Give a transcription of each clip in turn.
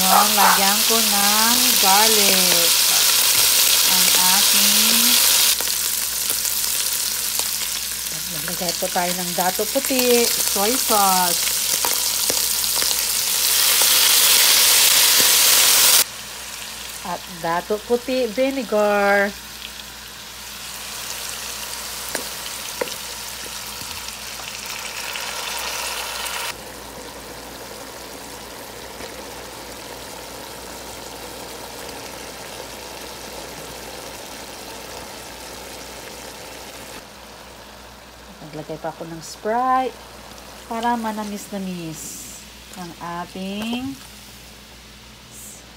Ngayon, lagyan ko ng garlic. Ang aking maglagay po tayo ng dato puti, soy sauce. At dato puti vinegar. Naglagay pa ako ng Sprite para manamis-namis ang ating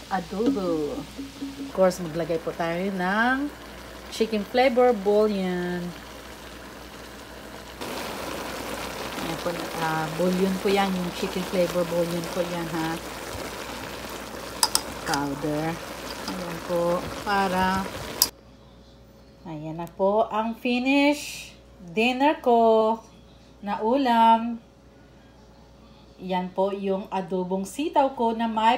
adobo. Of course, maglagay po tayo ng chicken flavor bouillon. Ayan po, bouillon po yan, yung chicken flavor bouillon po yan, ha. Powder. Ayan po, para ayan na po ang finish dinner ko na ulam. Yan po yung adobong sitaw ko na may